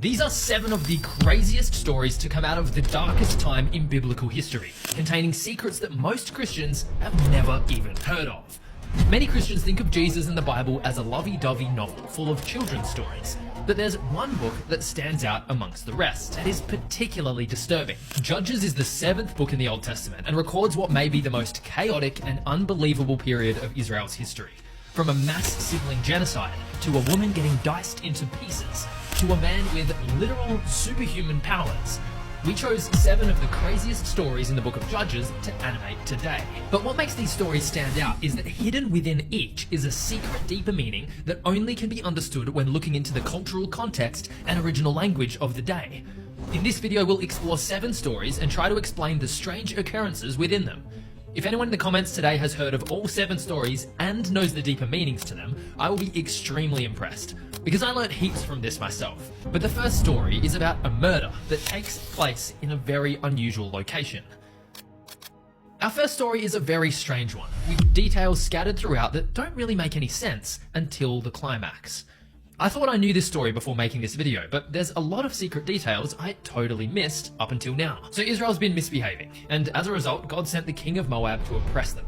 These are 7 of the craziest stories to come out of the darkest time in biblical history, containing secrets that most Christians have never even heard of. Many Christians think of Jesus and the Bible as a lovey-dovey novel full of children's stories, but there's one book that stands out amongst the rest that is particularly disturbing. Judges is the 7th book in the Old Testament and records what may be the most chaotic and unbelievable period of Israel's history. From a mass sibling genocide, to a woman getting diced into pieces, to a man with literal superhuman powers. We chose 7 of the craziest stories in the book of Judges to animate today. But what makes these stories stand out is that hidden within each is a secret, deeper meaning that only can be understood when looking into the cultural context and original language of the day. In this video, we'll explore 7 stories and try to explain the strange occurrences within them. If anyone in the comments today has heard of all 7 stories and knows the deeper meanings to them, I will be extremely impressed, because I learned heaps from this myself. But the first story is about a murder that takes place in a very unusual location. Our first story is a very strange one, with details scattered throughout that don't really make any sense until the climax. I thought I knew this story before making this video, but there's a lot of secret details I totally missed up until now. So Israel's been misbehaving, and as a result, God sent the king of Moab to oppress them.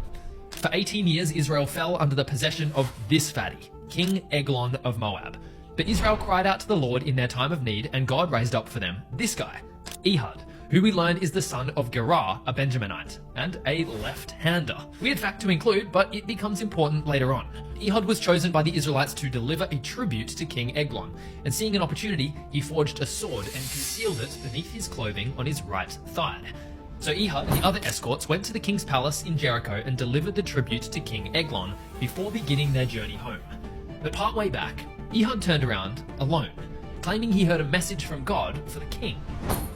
For 18 years, Israel fell under the possession of this fatty, King Eglon of Moab. But Israel cried out to the Lord in their time of need, and God raised up for them this guy, Ehud, who we learn is the son of Gerar, a Benjaminite, and a left-hander. Weird fact to include, but it becomes important later on. Ehud was chosen by the Israelites to deliver a tribute to King Eglon, and seeing an opportunity, he forged a sword and concealed it beneath his clothing on his right thigh. So Ehud and the other escorts went to the king's palace in Jericho and delivered the tribute to King Eglon before beginning their journey home. But partway back, Ehud turned around alone, claiming he heard a message from God for the king.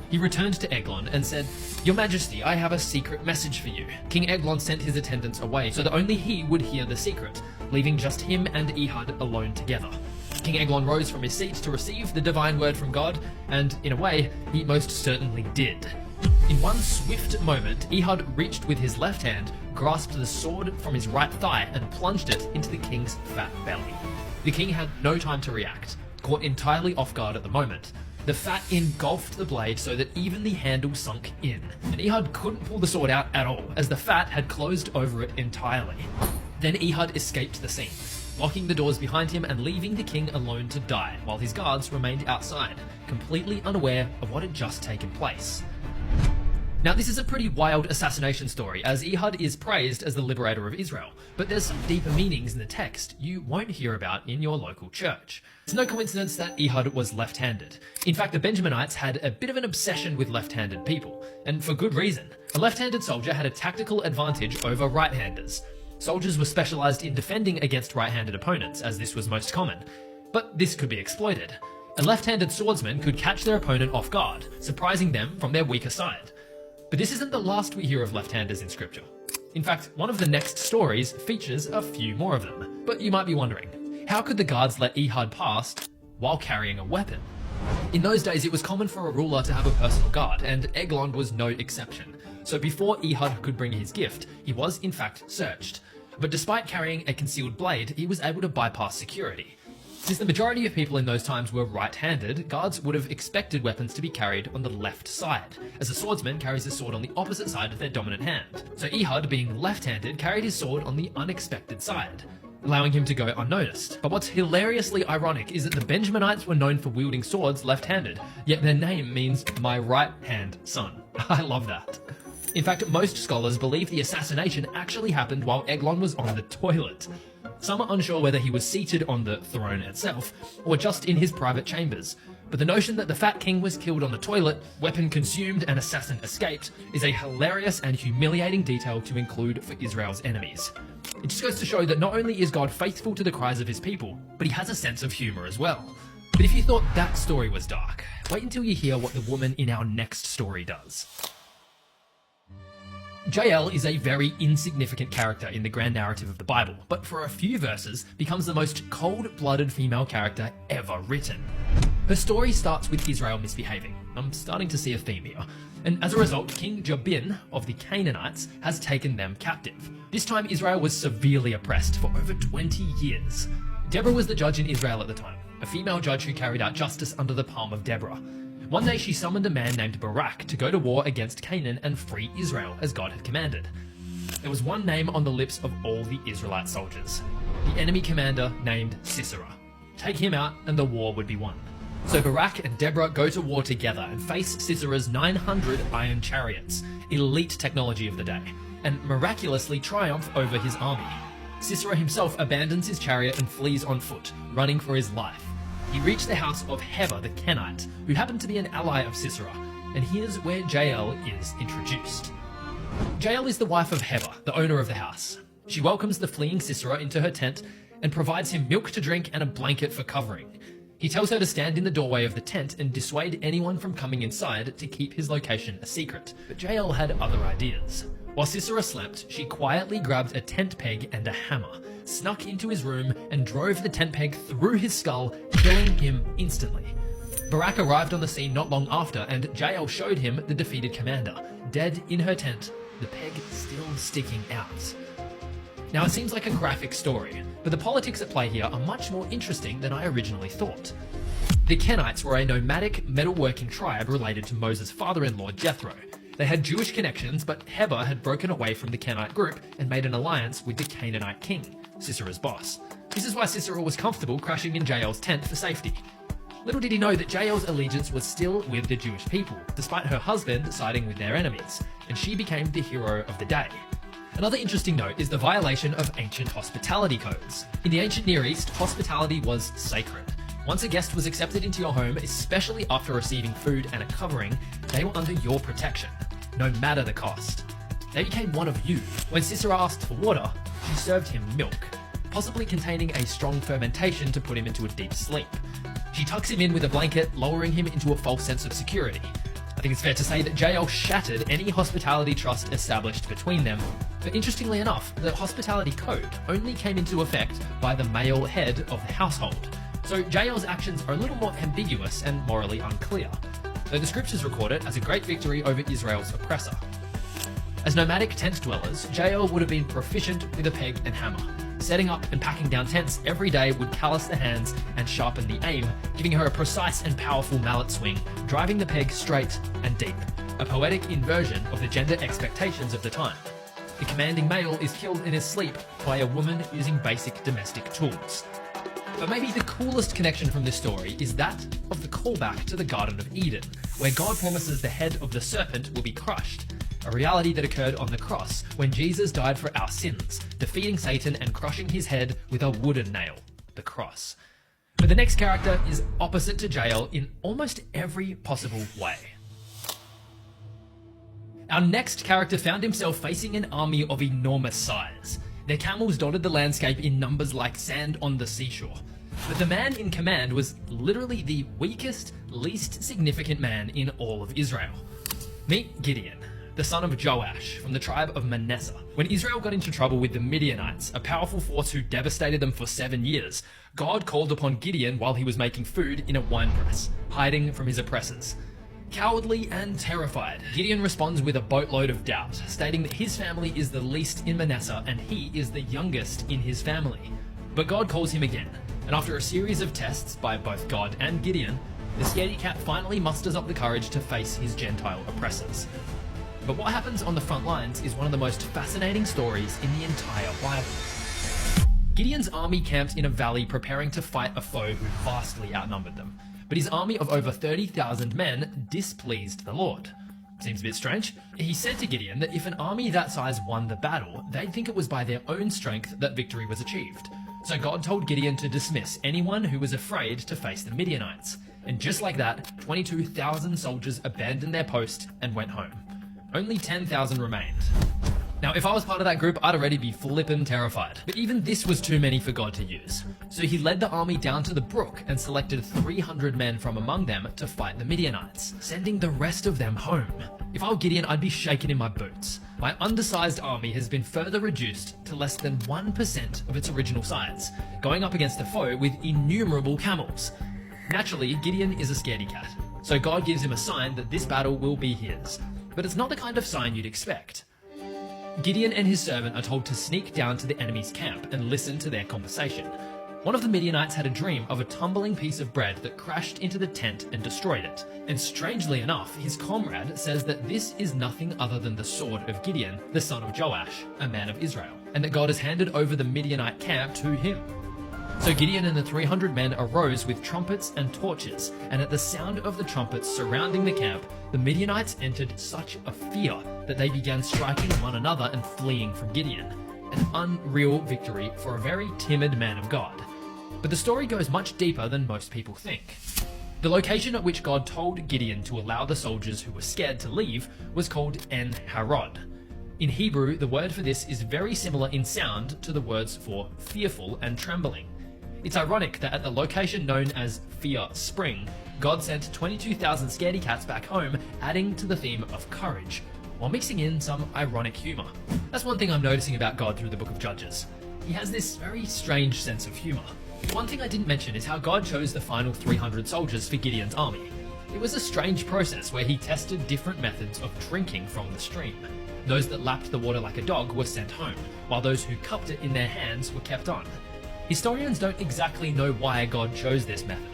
He returned to Eglon and said, "Your Majesty, I have a secret message for you." King Eglon sent his attendants away so that only he would hear the secret, leaving just him and Ehud alone together. King Eglon rose from his seat to receive the divine word from God, and in a way, he most certainly did. In one swift moment, Ehud reached with his left hand, grasped the sword from his right thigh, and plunged it into the king's fat belly. The king had no time to react, caught entirely off guard at the moment. The fat engulfed the blade so that even the handle sunk in, and Ehud couldn't pull the sword out at all, as the fat had closed over it entirely. Then Ehud escaped the scene, locking the doors behind him and leaving the king alone to die, while his guards remained outside, completely unaware of what had just taken place. Now, this is a pretty wild assassination story, as Ehud is praised as the liberator of Israel, but there's some deeper meanings in the text you won't hear about in your local church. It's no coincidence that Ehud was left-handed. In fact, the Benjaminites had a bit of an obsession with left-handed people, and for good reason. A left-handed soldier had a tactical advantage over right-handers. Soldiers were specialized in defending against right-handed opponents, as this was most common. But this could be exploited. A left-handed swordsman could catch their opponent off guard, surprising them from their weaker side. But this isn't the last we hear of left-handers in scripture. In fact, one of the next stories features a few more of them. But you might be wondering, how could the guards let Ehud pass while carrying a weapon? In those days, it was common for a ruler to have a personal guard, and Eglon was no exception. So before Ehud could bring his gift, he was in fact searched. But despite carrying a concealed blade, he was able to bypass security. Since the majority of people in those times were right-handed, guards would have expected weapons to be carried on the left side, as a swordsman carries his sword on the opposite side of their dominant hand. So Ehud, being left-handed, carried his sword on the unexpected side, allowing him to go unnoticed. But what's hilariously ironic is that the Benjaminites were known for wielding swords left-handed, yet their name means "my right-hand son." I love that. In fact, most scholars believe the assassination actually happened while Eglon was on the toilet. Some are unsure whether he was seated on the throne itself, or just in his private chambers. But the notion that the fat king was killed on the toilet, weapon consumed and assassin escaped, is a hilarious and humiliating detail to include for Israel's enemies. It just goes to show that not only is God faithful to the cries of his people, but he has a sense of humor as well. But if you thought that story was dark, wait until you hear what the woman in our next story does. Jael is a very insignificant character in the grand narrative of the Bible, but for a few verses becomes the most cold-blooded female character ever written. Her story starts with Israel misbehaving. I'm starting to see a theme here. And as a result, King Jabin of the Canaanites has taken them captive. This time Israel was severely oppressed for over 20 years. Deborah was the judge in Israel at the time. a female judge who carried out justice under the palm of Deborah. One day she summoned a man named Barak to go to war against Canaan and free Israel as God had commanded. There was one name on the lips of all the Israelite soldiers, the enemy commander named Sisera. Take him out and the war would be won. So Barak and Deborah go to war together and face Sisera's 900 iron chariots, elite technology of the day, and miraculously triumph over his army. Sisera himself abandons his chariot and flees on foot, running for his life. He reached the house of Heber the Kenite, who happened to be an ally of Sisera, and here's where Jael is introduced. Jael is the wife of Heber, the owner of the house. She welcomes the fleeing Sisera into her tent and provides him milk to drink and a blanket for covering. He tells her to stand in the doorway of the tent and dissuade anyone from coming inside to keep his location a secret. But Jael had other ideas. While Sisera slept, she quietly grabbed a tent peg and a hammer, snuck into his room and drove the tent peg through his skull, killing him instantly. Barak arrived on the scene not long after, and Jael showed him the defeated commander, dead in her tent, the peg still sticking out. Now it seems like a graphic story, but the politics at play here are much more interesting than I originally thought. The Kenites were a nomadic metalworking tribe related to Moses' father-in-law Jethro. They had Jewish connections, but Heber had broken away from the Kenite group and made an alliance with the Canaanite king, Sisera's boss. This is why Sisera was comfortable crashing in Jael's tent for safety. Little did he know that Jael's allegiance was still with the Jewish people, despite her husband siding with their enemies, and she became the hero of the day. Another interesting note is the violation of ancient hospitality codes. In the ancient Near East, hospitality was sacred. Once a guest was accepted into your home, especially after receiving food and a covering, they were under your protection, no matter the cost. They became one of you. When Sisera asked for water, she served him milk, possibly containing a strong fermentation to put him into a deep sleep. She tucks him in with a blanket, lowering him into a false sense of security. I think it's fair to say that Jael shattered any hospitality trust established between them. But interestingly enough, the hospitality code only came into effect by the male head of the household. So Jael's actions are a little more ambiguous and morally unclear, though the scriptures record it as a great victory over Israel's oppressor. As nomadic tent dwellers, Jael would have been proficient with a peg and hammer. Setting up and packing down tents every day would callous the hands and sharpen the aim, giving her a precise and powerful mallet swing, driving the peg straight and deep, a poetic inversion of the gender expectations of the time. The commanding male is killed in his sleep by a woman using basic domestic tools. But maybe the coolest connection from this story is that of the callback to the Garden of Eden, where God promises the head of the serpent will be crushed, a reality that occurred on the cross when Jesus died for our sins, defeating Satan and crushing his head with a wooden nail, the cross. But the next character is opposite to Jael in almost every possible way. Our next character found himself facing an army of enormous size. Their camels dotted the landscape in numbers like sand on the seashore. But the man in command was literally the weakest, least significant man in all of Israel. Meet Gideon, the son of Joash, from the tribe of Manasseh. When Israel got into trouble with the Midianites, a powerful force who devastated them for 7 years, God called upon Gideon while he was making food in a winepress, hiding from his oppressors. Cowardly and terrified, Gideon responds with a boatload of doubt, stating that his family is the least in Manasseh and he is the youngest in his family. But God calls him again, and after a series of tests by both God and Gideon, the scaredy cat finally musters up the courage to face his Gentile oppressors. But what happens on the front lines is one of the most fascinating stories in the entire Bible. Gideon's army camped in a valley preparing to fight a foe who vastly outnumbered them. But his army of over 30,000 men displeased the Lord. Seems a bit strange. He said to Gideon that if an army that size won the battle, they'd think it was by their own strength that victory was achieved. So God told Gideon to dismiss anyone who was afraid to face the Midianites. And just like that, 22,000 soldiers abandoned their post and went home. Only 10,000 remained. Now, if I was part of that group, I'd already be flippin' terrified. But even this was too many for God to use. So he led the army down to the brook and selected 300 men from among them to fight the Midianites, sending the rest of them home. If I were Gideon, I'd be shaking in my boots. My undersized army has been further reduced to less than 1% of its original size, going up against a foe with innumerable camels. Naturally, Gideon is a scaredy cat, so God gives him a sign that this battle will be his. But it's not the kind of sign you'd expect. Gideon and his servant are told to sneak down to the enemy's camp and listen to their conversation. One of the Midianites had a dream of a tumbling piece of bread that crashed into the tent and destroyed it. And strangely enough, his comrade says that this is nothing other than the sword of Gideon, the son of Joash, a man of Israel, and that God has handed over the Midianite camp to him. So Gideon and the 300 men arose with trumpets and torches, and at the sound of the trumpets surrounding the camp, the Midianites entered such a fear that they began striking one another and fleeing from Gideon. An unreal victory for a very timid man of God. But the story goes much deeper than most people think. The location at which God told Gideon to allow the soldiers who were scared to leave was called En-Harod. In Hebrew, the word for this is very similar in sound to the words for fearful and trembling. It's ironic that at the location known as Fear Spring, God sent 22,000 scaredy cats back home, adding to the theme of courage, while mixing in some ironic humour. That's one thing I'm noticing about God through the book of Judges. He has this very strange sense of humour. One thing I didn't mention is how God chose the final 300 soldiers for Gideon's army. It was a strange process where he tested different methods of drinking from the stream. Those that lapped the water like a dog were sent home, while those who cupped it in their hands were kept on. Historians don't exactly know why God chose this method.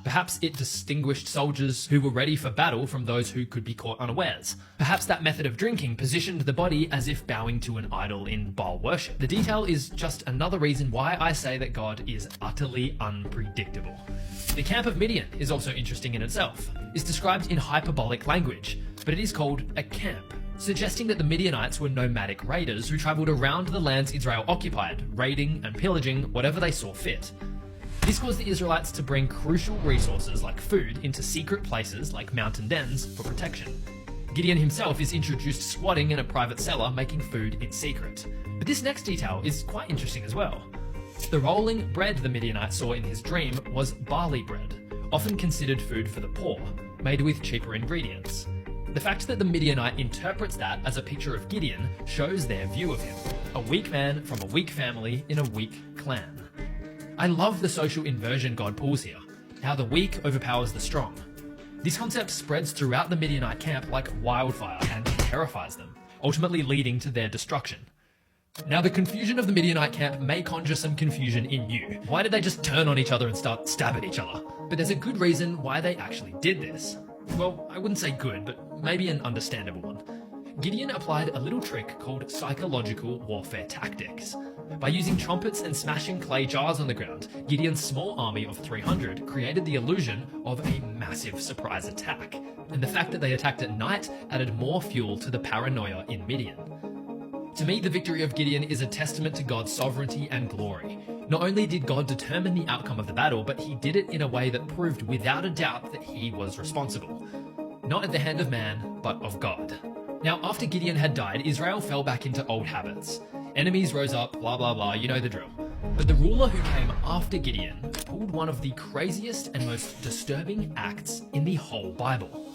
Perhaps it distinguished soldiers who were ready for battle from those who could be caught unawares. Perhaps that method of drinking positioned the body as if bowing to an idol in Baal worship. The detail is just another reason why I say that God is utterly unpredictable. The camp of Midian is also interesting in itself. It's described in hyperbolic language, but it is called a camp, suggesting that the Midianites were nomadic raiders who travelled around the lands Israel occupied, raiding and pillaging whatever they saw fit. This caused the Israelites to bring crucial resources like food into secret places like mountain dens for protection. Gideon himself is introduced squatting in a private cellar making food in secret. But this next detail is quite interesting as well. The rolling bread the Midianite saw in his dream was barley bread, often considered food for the poor, made with cheaper ingredients. The fact that the Midianite interprets that as a picture of Gideon shows their view of him, a weak man from a weak family in a weak clan. I love the social inversion God pulls here, how the weak overpowers the strong. This concept spreads throughout the Midianite camp like wildfire and terrifies them, ultimately leading to their destruction. Now, the confusion of the Midianite camp may conjure some confusion in you. Why did they just turn on each other and start stabbing each other? But there's a good reason why they actually did this. Well, I wouldn't say good, but maybe an understandable one. Gideon applied a little trick called psychological warfare tactics. By using trumpets and smashing clay jars on the ground, Gideon's small army of 300 created the illusion of a massive surprise attack. And the fact that they attacked at night added more fuel to the paranoia in Midian. To me, the victory of Gideon is a testament to God's sovereignty and glory. Not only did God determine the outcome of the battle, but he did it in a way that proved without a doubt that he was responsible. Not at the hand of man, but of God. Now, after Gideon had died, Israel fell back into old habits. Enemies rose up, blah blah blah, you know the drill. But the ruler who came after Gideon pulled one of the craziest and most disturbing acts in the whole Bible.